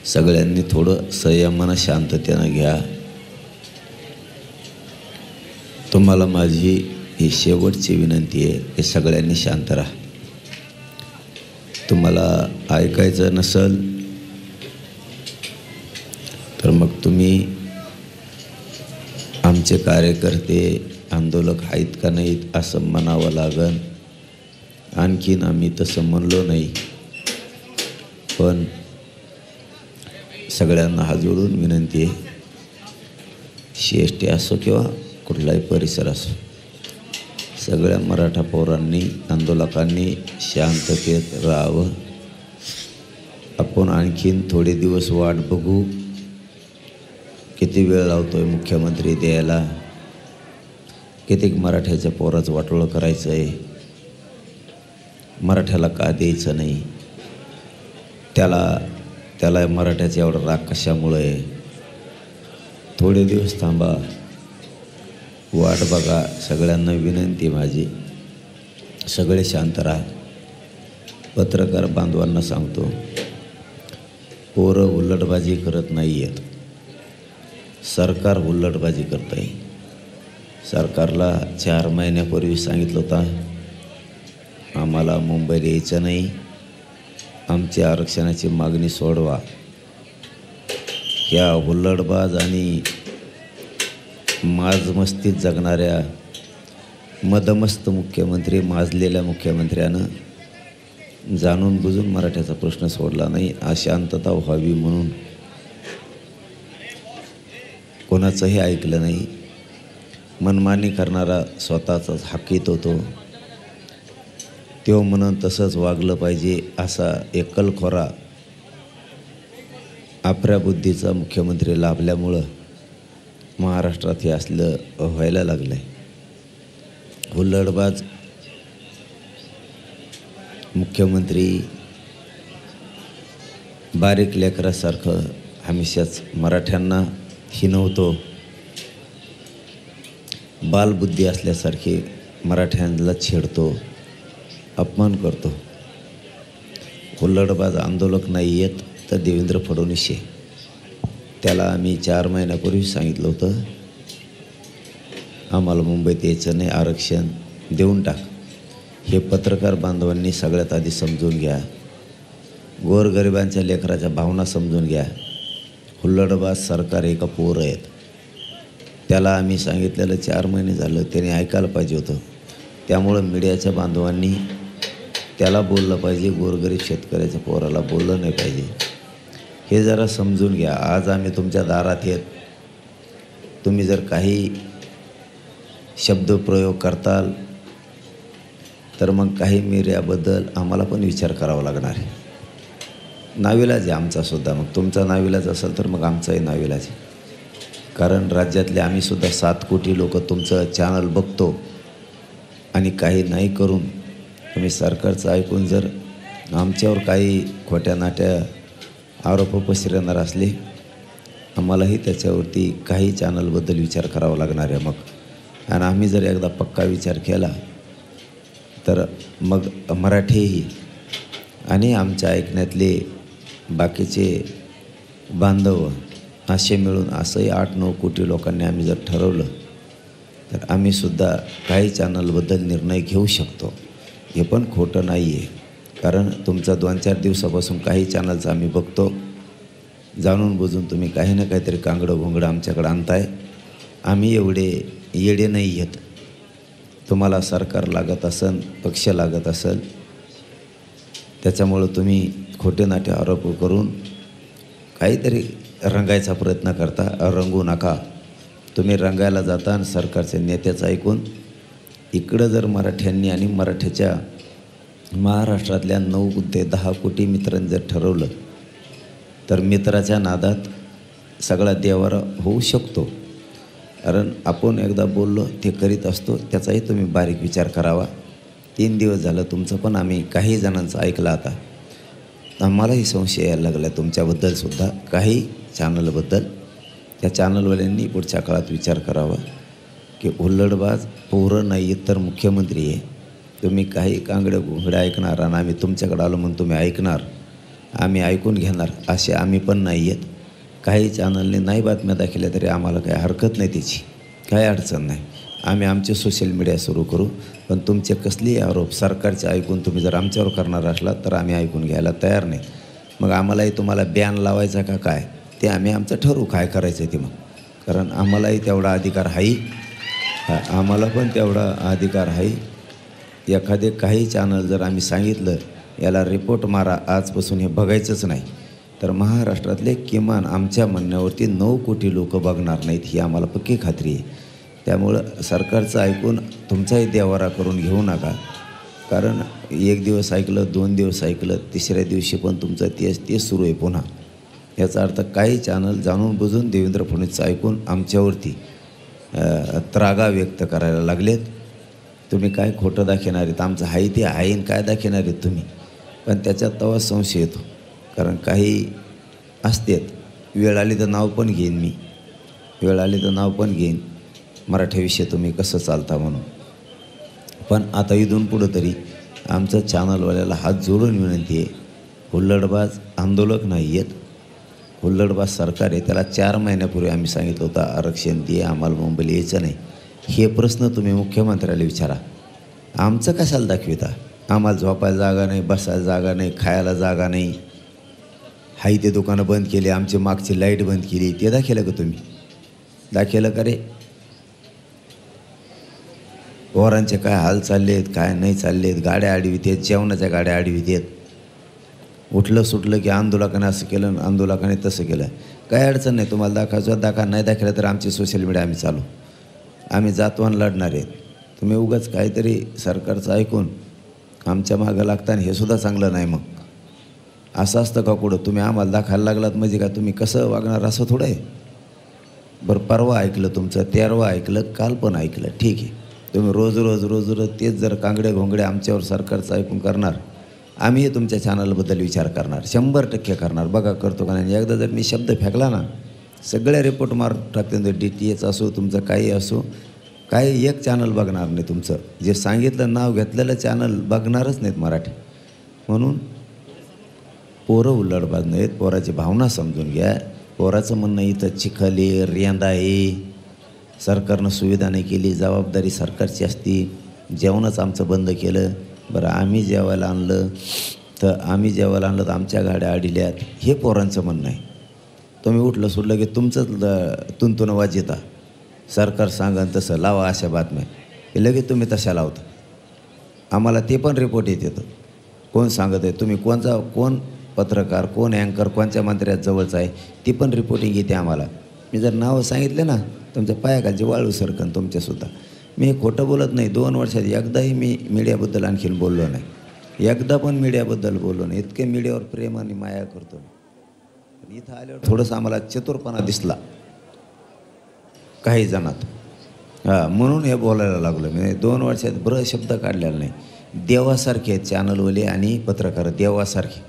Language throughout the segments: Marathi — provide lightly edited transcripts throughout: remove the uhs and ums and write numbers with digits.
सगळ्यांनी थोडं संयमानं शांततेनं घ्या. तुम्हाला माझी ही शेवटची विनंती आहे की सगळ्यांनी शांत राहा. तुम्हाला ऐकायचं नसेल तर मग तुम्ही आमचे कार्यकर्ते आंदोलक आहेत का नाहीत असं म्हणावं लागन. आणखीन आम्ही तसं म्हणलो नाही, पण सगळ्यांना हात जोडून विनंती आहे, CST असो किंवा कुठलाही परिसर असो, सगळ्या मराठा पोरांनी आंदोलकांनी शांततेत राहावं. आपण आणखीन थोडे दिवस वाट बघू. किती वेळ लावतोय मुख्यमंत्री द्यायला, कितीक मराठ्याच्या पोराचं वाटोळं करायचं आहे, मराठ्याला का द्यायचं नाही, त्याला मराठ्याचा एवढा राग कशामुळे आहे. थोडे दिवस थांबा, वाट बघा. सगळ्यांना विनंती माझी, सगळे शांत राहा. पत्रकार बांधवांना सांगतो, पोरं हुल्लडबाजी करत नाही आहेत, सरकार हुल्लडबाजी करत आहे. सरकारला 4 महिन्यापूर्वी सांगितलं होतं आम्हाला मुंबईला यायचं नाही, आमची आरक्षणाची मागणी सोडवा. या हुल्लडबाज आणि माजमस्तीत जगणाऱ्या मदमस्त मुख्यमंत्री, माजलेल्या मुख्यमंत्र्यानं जाणून बुजून मराठ्याचा प्रश्न सोडला नाही. अशांतता व्हावी म्हणून कोणाचंही ऐकलं नाही. मनमानी करणारा स्वतःचाच हाकीत होतो. तो म्हणून तसंच वागलं पाहिजे असा एकलखोरा आपल्या बुद्धीचा मुख्यमंत्री लाभल्यामुळं महाराष्ट्रात हे असलं व्हायला लागलं आहे. हुल्लडबाज मुख्यमंत्री बारीक लेकरासारखं हमेशाच मराठ्यांना हिनवतो, बालबुद्धी असल्यासारखे मराठ्यांना छेडतो, अपमान करतो. हुल्लडबाज आंदोलक नाही आहेत तर देवेंद्र फडणवीस आहे. त्याला आम्ही 4 महिन्यापूर्वी सांगितलं होतं आम्हाला मुंबईत यायचं नाही, आरक्षण देऊन टाक. हे पत्रकार बांधवांनी सगळ्यात आधी समजून घ्या. गोरगरिबांच्या लेकराच्या भावना समजून घ्या. हुल्लडबाज सरकार एका पोरं आहेत. त्याला आम्ही सांगितलेलं 4 महिने झालं, त्याने ऐकायला पाहिजे होतं. त्यामुळं मीडियाच्या बांधवांनी त्याला बोललं पाहिजे, गोरगरीब शेतकऱ्याच्या पोराला बोललं नाही पाहिजे. हे जरा समजून घ्या. आज आम्ही तुमच्या दारात येत, तुम्ही जर काही शब्दप्रयोग करताल तर मग काही मीडियाबद्दल आम्हाला पण विचार करावा लागणार आहे. नाविलाज आहे आमचासुद्धा. मग तुमचा नाविलाज असेल तर मग आमचाही नाविलाज आहे. कारण राज्यातले आम्हीसुद्धा 7 कोटी लोक तुमचं चॅनल बघतो आणि काही नाही करून तुम्ही सरकारचं ऐकून जर आमच्यावर काही खोट्या नाट्या आरोप पसरवणार असले, आम्हालाही त्याच्यावरती काही चॅनलबद्दल विचार करावा लागणार आहे. मग आणि आम्ही जर एकदा पक्का विचार केला तर मग मराठीही आणि आमच्या ऐकण्यातले बाकीचे बांधव असे मिळून असंही 8-9 कोटी लोकांनी आम्ही जर ठरवलं तर आम्हीसुद्धा काही चॅनलबद्दल निर्णय घेऊ शकतो. हे पण खोटं नाही आहे. कारण तुमचा 2-4 दिवसापासून काही चॅनलचं आम्ही बघतो, जाणून बुजून तुम्ही काही ना काहीतरी कांगडं घोंगडं आमच्याकडं आणताय. आम्ही एवढे येडे नाही आहेत. तुम्हाला सरकार लागत असेल, पक्ष लागत असेल, त्याच्यामुळं तुम्ही खोटे नाटे आरोप करून काहीतरी रंगायचा प्रयत्न करता. रंगू नका. तुम्ही रंगायला जाता आणि सरकारच्या नेत्याचं ऐकून इकडं जर मराठ्यांनी आणि मराठ्याच्या महाराष्ट्रातल्या 9 ते 10 कोटी मित्रांनी जर ठरवलं तर मित्राच्या नादात सगळा देवारा होऊ शकतो. कारण आपण एकदा बोललो ते करीत असतो, त्याचाही तुम्ही बारीक विचार करावा. 3 दिवस झालं तुमचं पण आम्ही काही जणांचं ऐकलं. आता आम्हालाही संशय यायला लागला तुमच्याबद्दलसुद्धा, काही चॅनलबद्दल. त्या चॅनलवाल्यांनी पुढच्या काळात विचार करावा की हुल्लडबाज पोरं नाही तर मुख्यमंत्री आहे. तुम्ही काही कांगडे घोंगडे ऐकणार आणि आम्ही तुमच्याकडे आलो म्हणून तुम्ही ऐकणार. आम्ही ऐकून घेणार असे आम्ही पण नाही आहेत. काही चॅनलने नाही बातम्या दाखवल्या तरी आम्हाला काही हरकत नाही त्याची, काही अडचण नाही. आम्ही आमचे सोशल मीडिया सुरू करू. पण तुमचे कसलेही आरोप सरकारचे ऐकून तुम्ही जर आमच्यावर करणार असलात तर आम्ही ऐकून घ्यायला तयार नाही. मग आम्हालाही तुम्हाला बॅन लावायचा का काय ते आम्ही आमचं ठरवू काय करायचं आहे ते. मग कारण आम्हालाही तेवढा अधिकार आहे, आम्हाला पण तेवढा अधिकार आहे. एखादे काही चॅनल जर आम्ही सांगितलं याला रिपोर्ट मारा, आजपासून हे बघायचंच नाही, तर महाराष्ट्रातले किमान आमच्या म्हणण्यावरती 9 कोटी लोक बघणार नाहीत ही आम्हाला पक्की खात्री आहे. त्यामुळं सरकारचं ऐकून तुमचाही देवारा करून घेऊ नका. कारण एक दिवस ऐकलं, 2 दिवस ऐकलं, तिसऱ्या दिवशी पण तुमचं तेच सुरू आहे पुन्हा. याचा अर्थ काही चॅनल जाणून बुजून देवेंद्र फडणवीसचं ऐकून आमच्यावरती त्रागा व्यक्त करायला लागलेत. तुम्ही काय खोटं दाखवणार आहेत, आमचं आहे ते आहे काय दाखवणार आहेत तुम्ही. पण त्याच्यात तेव्हा संशय येतो. कारण काही असतात, वेळ आली तर नाव पण घेईन मी, वेळ आली तर नाव पण घेईन मराठीविषयी तुम्ही कसं चालता म्हणून. पण आता इथून पुढं तरी आमचं चॅनलवाल्याला हात जोडून विनंती आहे, हुल्लडबाज आंदोलक नाही आहेत, हुल्लडबाज सरकार आहे. त्याला 4 महिन्यापूर्वी आम्ही सांगितलं होतं आरक्षण दे, आम्हाला मुंबईला यायचं नाही. हे प्रश्न तुम्ही मुख्यमंत्र्याला विचारा. आमचं कशाला दाखविता? आम्हाला झोपायला जागा नाही, बसायला जागा नाही, खायला जागा नाही, हाई ते दुकानं बंद केली, आमची मागची लाईट बंद केली, ते दाखवलं का तुम्ही? दाखवलं का रे? पोरांचे काय हाल चालले आहेत, काय नाही चालले आहेत, गाड्या आडवीत आहेत, जेवणाच्या गाड्या आडवीत आहेत. उठलं सुटलं की आंदोलकाने असं केलं, आंदोलकाने तसं केलं. काय अडचण नाही, तुम्हाला दाखवायचं दाखवा, नाही दाखवलं तर आमची सोशल मीडिया आम्ही चालू, आम्ही जातवान लढणार आहेत. तुम्ही उगाच काहीतरी सरकारचं ऐकून आमच्या मागं लागता आणि हे सुद्धा चांगलं नाही. मग असं असतं का कुठं? तुम्ही आम्हाला दाखवायला लागलात म्हणजे का तुम्ही कसं वागणार असं थोडं आहे. बरं, परवा ऐकलं तुमचं, 13वा ऐकलं, काल पण ऐकलं, ठीक आहे. तुम्ही रोज तेच जर कांगडे घोंगडे आमच्यावर सरकारचं ऐकून करणार, आम्हीही तुमच्या चॅनलबद्दल विचार करणार, 100% करणार. बघा करतो का नाही. एकदा जर मी शब्द फेकला ना, सगळे रिपोर्ट मारून टाकते. DTH असो, तुमचं काही असो, काही एक चॅनल बघणार नाही तुमचं. जे सांगितलं नाव घेतलेलं चॅनल बघणारच नाहीत मराठी. म्हणून पोरं उल्लडबाज नाहीत, पोराची भावना समजून घ्या. पोराचं म्हणणं इथं चिखल आहे, रेंदा आहे, सरकारनं सुविधा नाही केली, जबाबदारी सरकारची असती, जेवणच आमचं बंद केलं. बरं, आम्ही जेवायला आणलं तर आमच्या गाड्या अडल्यात, हे पोरांचं म्हणणं आहे. तुम्ही उठलं सुटलं की तुमचंच तुंतुन वाजता, सरकार सांगन तसं लावा अशा बातम्या, हे लगेच तुम्ही तशा लावता. आम्हाला ते पण रिपोर्ट येतं, कोण सांगत आहे, तुम्ही कोण पत्रकार, कोण अँकर, कोणत्या मंत्र्यात जवळचा आहे, ती पण रिपोर्टिंग येते आम्हाला. मी जर नावं सांगितले ना, तुमच्या पायाखालची वाळू सरकन तुमच्यासुद्धा. मी खोटं बोलत नाही. 2 वर्षात एकदाही मी मीडियाबद्दल आणखीन बोललो नाही, एकदा पण मीडियाबद्दल बोललो नाही. इतके मीडियावर प्रेम आणि माया करतो. इथं आल्यावर थोडंसं आम्हाला चतुरपणा दिसला काही जणात, म्हणून हे बोलायला लागलो. मी 2 वर्षात बरं शब्द काढलेला नाही. देवासारखे आहेत चॅनलवाले आणि पत्रकार, देवासारखे.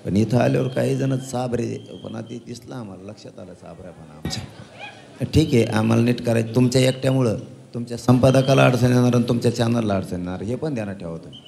पण इथं आल्यावर काही जण चाबरेपणा ते दिसला आम्हाला, लक्षात आलं चाबऱ्यापणा आमच्या. ठीक आहे, आम्हाला नीट करायचं. तुमच्या एकट्यामुळं तुमच्या संपादकाला अडचण येणार आणि तुमच्या चॅनलला अडचण येणार, हे पण ध्यानात ठेवा तुम्ही.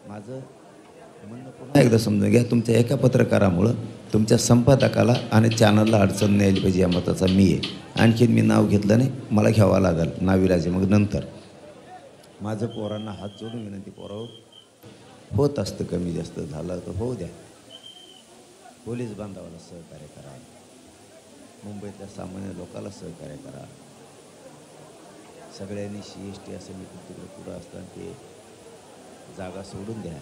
माझं म्हणणं पुन्हा एकदा समजून घ्या, तुमच्या एका पत्रकारामुळं तुमच्या संपादकाला आणि चॅनलला अडचण नाही आली पाहिजे या मताचा मी आहे. आणखीन मी नाव घेतलं नाही, मला घ्यावं लागेल नाविलाजी. मग नंतर माझं पोरांना हात जोडून विनंती, पोरावर होत असतं कमी जास्त झालं तर होऊ द्या. पोलीस बांधवाला सहकार्य करा, मुंबईतल्या सामान्य लोकांना सहकार्य करा. सगळ्यांनी CST असं मी तिकडे पुढं असताना ते जागा सोडून द्या.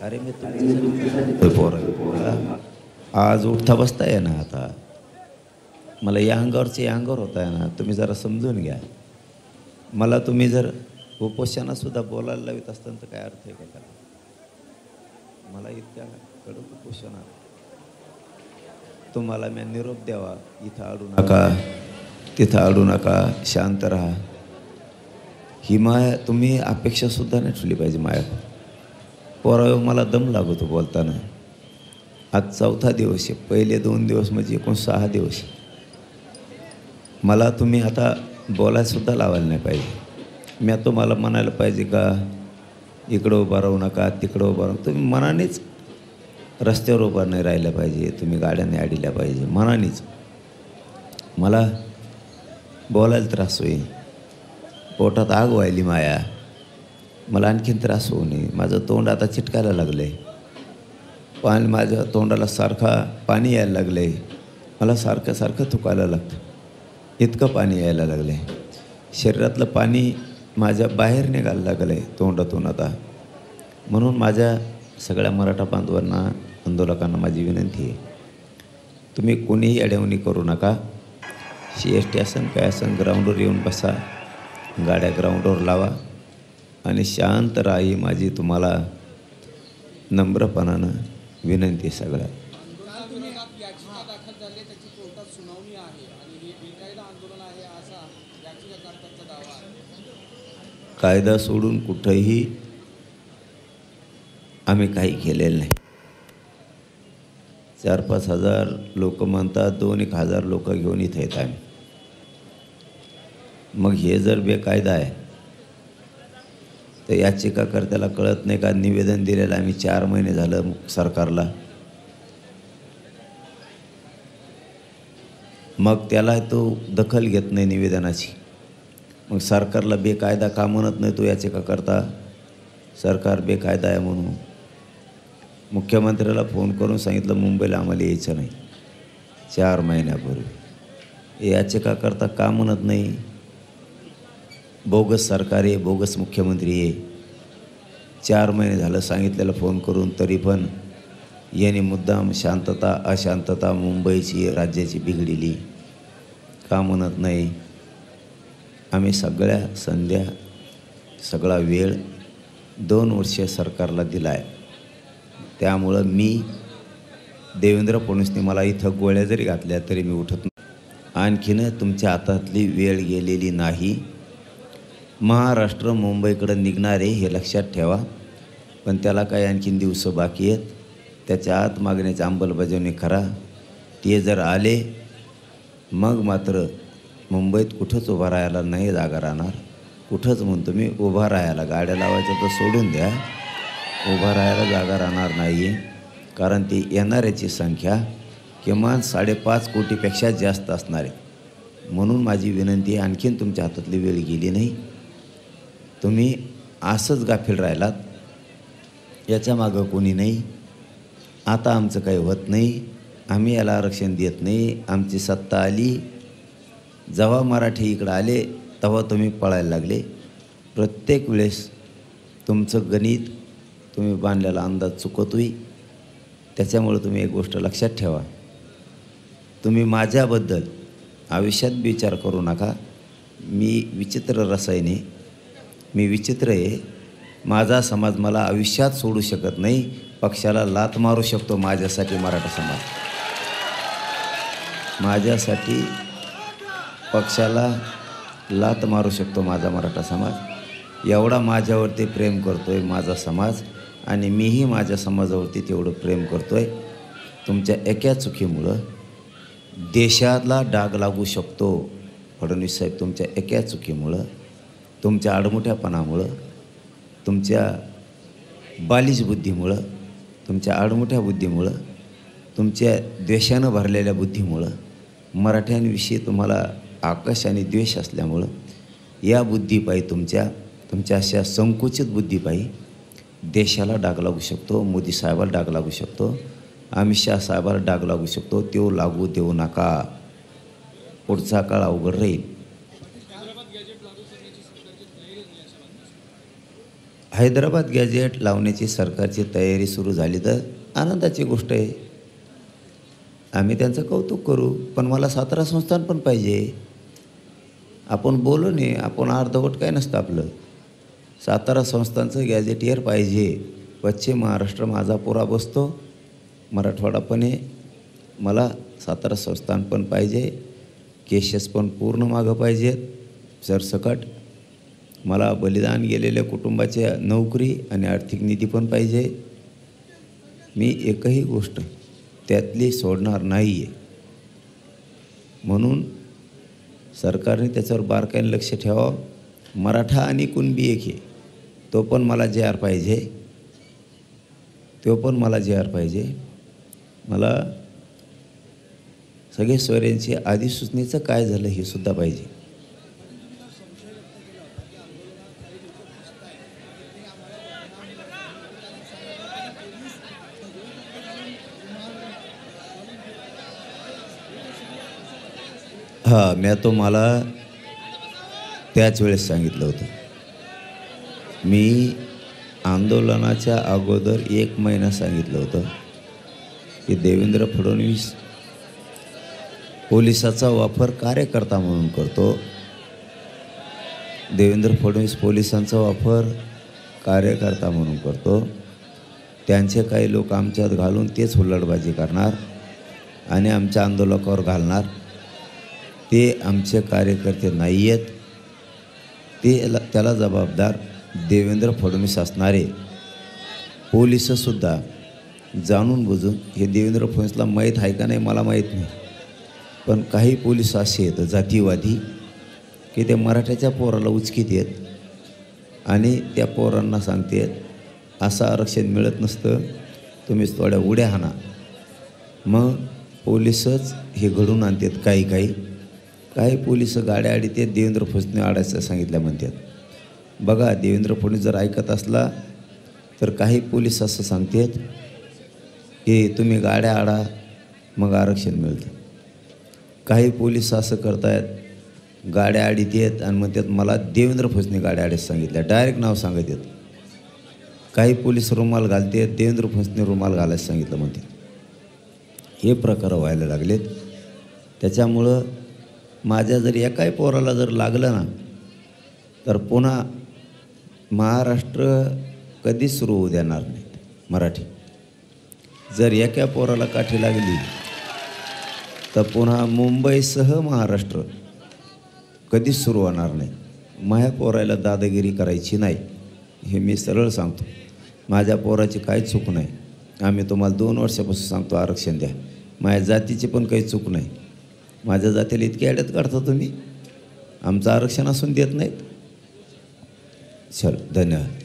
अरे मी तुमच्यासाठी पोरं आज उठता बसता आहे ना, आता मला या अंगावरचे या अंगावर होत आहे ना, तुम्ही जरा समजून घ्या. मला तुम्ही जर उपोषणासुद्धा बोलायला लावित असताना तर काय अर्थ आहे का त्याला? मला इतक्या कडक उपोषणात तुम्हाला मी निरोप द्यावा, इथं अडू नका, तिथं अडू नका, शांत राहा, ही माया तुम्ही अपेक्षासुद्धा नाही ठेवली पाहिजे माया. पोरावर मला दम लागतो बोलताना. आज 4था दिवस आहे, पहिले 2 दिवस म्हणजे एकूण 6 दिवस. मला तुम्ही आता बोलायसुद्धा लावायला नाही पाहिजे. मी आता तुम्हाला म्हणायला पाहिजे का इकडं उभा राहू नका, तिकडं उभा राहू. तुम्ही मनानेच रस्त्यावर उभं नाही राहिलं पाहिजे, तुम्ही गाड्याने अडील्या पाहिजे. मनानेच मला बोलायला त्रास होईल, पोटात आग व्हायली माया, मला आणखीन त्रास होऊ नये. माझं तोंड आता चिटकायला लागलं आहे, पाणी माझ्या तोंडाला सारखा पाणी यायला लागलं आहे, मला सारखं सारखं थुकायला लागतं, इतकं पाणी यायला लागलं आहे. शरीरातलं पाणी माझ्या बाहेर निघायला लागलं आहे तोंडातून आता. म्हणून माझ्या सगळ्या मराठा बांधवांना, आंदोलकांना माझी विनंती आहे, तुम्ही कोणीही अडवणी करू नका. CST असन काय असन, ग्राउंडवर येऊन बसा, गाड्या ग्राउंडवर लावा आणि शांत राहा, ही माझी तुम्हाला नम्रपणानं विनंती आहे सगळ्या. कायदा सोडून कुठंही आम्ही काही केलेलं नाही. 4-5 हजार लोक म्हणतात, 2-1 हजार लोक घेऊन इथे येत आम्ही. मग हे जर बेकायदा आहे तर याचिकाकर्त्याला कळत नाही का? निवेदन दिलेलं आम्ही 4 महिने झालं सरकारला, मग त्याला तो दखल घेत नाही निवेदनाची. मग सरकारला बेकायदा का म्हणत नाही तो याचिकाकर्ता? सरकार बेकायदा आहे म्हणून. मुख्यमंत्र्याला फोन करून सांगितलं मुंबईला आम्हाला यायचं नाही 4 महिन्यापूर्वी. याचिकाकर्ता का म्हणत नाही? बोगस सरकार आहे, बोगस मुख्यमंत्री आहे. 4 महिने झालं सांगितलेलं फोन करून, तरी पण यांनी मुद्दाम शांतता अशांतता मुंबईची राज्याची बिघडली का म्हणत नाही? आम्ही सगळ्या संध्या सगळा वेळ 2 वर्ष सरकारला दिला आहे. त्यामुळं मी देवेंद्र फडणवीसने मला इथं गोळ्या जरी घातल्या तरी मी उठत नाही. आणखीन तुमच्या हातातली वेळ गेलेली नाही. महाराष्ट्र मुंबईकडं निघणार आहे हे लक्षात ठेवा, पण त्याला काही आणखीन दिवस बाकी आहेत. त्याच्या आत मागण्याची अंमलबजावणी करा. ते जर आले मग मात्र मुंबईत कुठंच उभा राहायला नाही जागा राहणार. कुठंच म्हणतो मी, उभा राहायला गाड्या लावायचं तर सोडून द्या, उभा राहायला जागा राहणार नाही. कारण ती येणाऱ्याची संख्या किमान 5.5 कोटीपेक्षा जास्त असणार आहे. म्हणून माझी विनंती आहे, आणखीन तुमच्या हातातली वेळ गेली नाही. तुम्ही असंच गाफील राहिलात, याच्या मागं कोणी नाही. आता आमचं काही होत नाही, आम्ही याला आरक्षण देत नाही. आमची सत्ता आली, जेव्हा मराठी इकडं आले तेव्हा तुम्ही पळायला लागले. प्रत्येक वेळेस तुमचं गणित, तुम्ही बांधलेला अंदाज चुकतोय. त्याच्यामुळे तुम्ही एक गोष्ट लक्षात ठेवा, तुम्ही माझ्याबद्दल आयुष्यात विचार करू नका. मी विचित्र रसायने, मी विचित्र आहे. माझा समाज मला आयुष्यात सोडू शकत नाही. पक्षाला लात मारू शकतो माझ्यासाठी मराठा समाज, माझ्यासाठी पक्षाला लात मारू शकतो माझा मराठा समाज. एवढा माझ्यावरती प्रेम करतो आहे माझा समाज, आणि मीही माझ्या समाजावरती तेवढं प्रेम करतो आहे. तुमच्या एका चुकीमुळं देशाला डाग लागू शकतो. फडणवीस साहेब, तुमच्या एका चुकीमुळं, तुमच्या आडमुठ्यापणामुळं, तुमच्या बालिश बुद्धीमुळं, तुमच्या आडमुठ्या बुद्धीमुळं, तुमच्या द्वेषानं भरलेल्या बुद्धीमुळं, मराठ्यांविषयी तुम्हाला आकाश आणि द्वेष असल्यामुळं, या बुद्धीपायी तुमच्या अशा संकुचित बुद्धीपायी देशाला डाग लागू शकतो. मोदी साहेबाला डाग लागू शकतो, अमित शाह साहेबाला डाग लागू शकतो. तो लागू देऊ नका. पुढचा काळ अवघड राहील. हैदराबाद गॅजेट लावण्याची सरकारची तयारी सुरू झाली तर आनंदाची गोष्ट आहे. आम्ही त्यांचं कौतुक करू, पण मला 17 संस्थान पण पाहिजे. आपण बोलू नये, आपण अर्धवट काय नसतं आपलं. 17 संस्थांचं गॅजेटियर पाहिजे. पश्चिम महाराष्ट्र माझा पुरा बसतो, मराठवाडा पण आहे. मला 17 संस्थान पण पाहिजे. केसेस पण पूर्ण मागं पाहिजेत सरसकट. मला बलिदान गेलेल्या कुटुंबाची नोकरी आणि आर्थिक निधी पण पाहिजे. मी एकही गोष्ट त्यातली सोडणार नाही आहे. म्हणून सरकारने त्याच्यावर बारकाईने लक्ष ठेवावं. मराठा आणि कुणबी एक आहे, तो पण मला JR पाहिजे, तो पण मला JR पाहिजे. मला सगळे सोयऱ्यांची अधिसूचनेचं काय झालं हे सुद्धा पाहिजे. हां, मी तुम्हाला त्याच वेळेस सांगितलं होतं. मी आंदोलनाच्या अगोदर 1 महिना सांगितलं होतं की देवेंद्र फडणवीस पोलिसाचा वापर कार्यकर्ता म्हणून करतो. देवेंद्र फडणवीस पोलिसांचा वापर कार्यकर्ता म्हणून करतो. त्यांचे काही लोक आमच्यात घालून तेच हुल्लडबाजी करणार आणि आमच्या आंदोलकावर घालणार. ते आमचे कार्यकर्ते नाही आहेत. त्याला जबाबदार देवेंद्र फडणवीस असणारे पोलिससुद्धा जाणून बुजून, हे देवेंद्र फडणवीसला माहीत आहे का नाही मला माहीत नाही, पण काही पोलीस असे आहेत जातीवादी की ते मराठ्याच्या पोराला उचकीत आहेत आणि त्या पोरांना सांगतात असं आरक्षण मिळत नसतं, तुम्हीच थोड्या उड्या हाणा. मग पोलीसच हे घडून आणतात. काही पोलिस गाड्या आडीतात, देवेंद्र फडणवीसने आडायचं सांगितलं म्हणतात. बघा, देवेंद्र फडणवीस जर ऐकत असला तर काही पोलीस असं सांगतात की तुम्ही गाड्या आडा मग आरक्षण मिळतं. काही पोलीस असं करतायत, गाड्या आडीत आहेत आणि म्हणतात मला देवेंद्र फडणवीसने गाड्या आडीत सांगितल्या, डायरेक्ट नाव सांगत आहेत. काही पोलीस रुमाल घालतात, देवेंद्र फडणवीसने रुमाल घालायचं सांगितलं म्हणतात. हे प्रकार व्हायला लागलेत. त्याच्यामुळं माझ्या जर एकाही पोराला जर लागलं ना तर पुन्हा महाराष्ट्र कधीच सुरू होऊ देणार नाहीत. मराठी जर एका पोराला काठी लागली तर पुन्हा मुंबईसह महाराष्ट्र कधीच सुरू होणार नाही. माझ्या पोराला दादागिरी करायची नाही, हे मी सरळ सांगतो. माझ्या पोराची काही चूक नाही. आम्ही तुम्हाला 2 वर्षापासून सांगतो आरक्षण द्या. माझ्या जातीची पण काही चूक नाही. माझ्या जातीला इतकी अडत काढता तुम्ही, आमचं आरक्षण असून देत नाहीत. चल, धन्यवाद.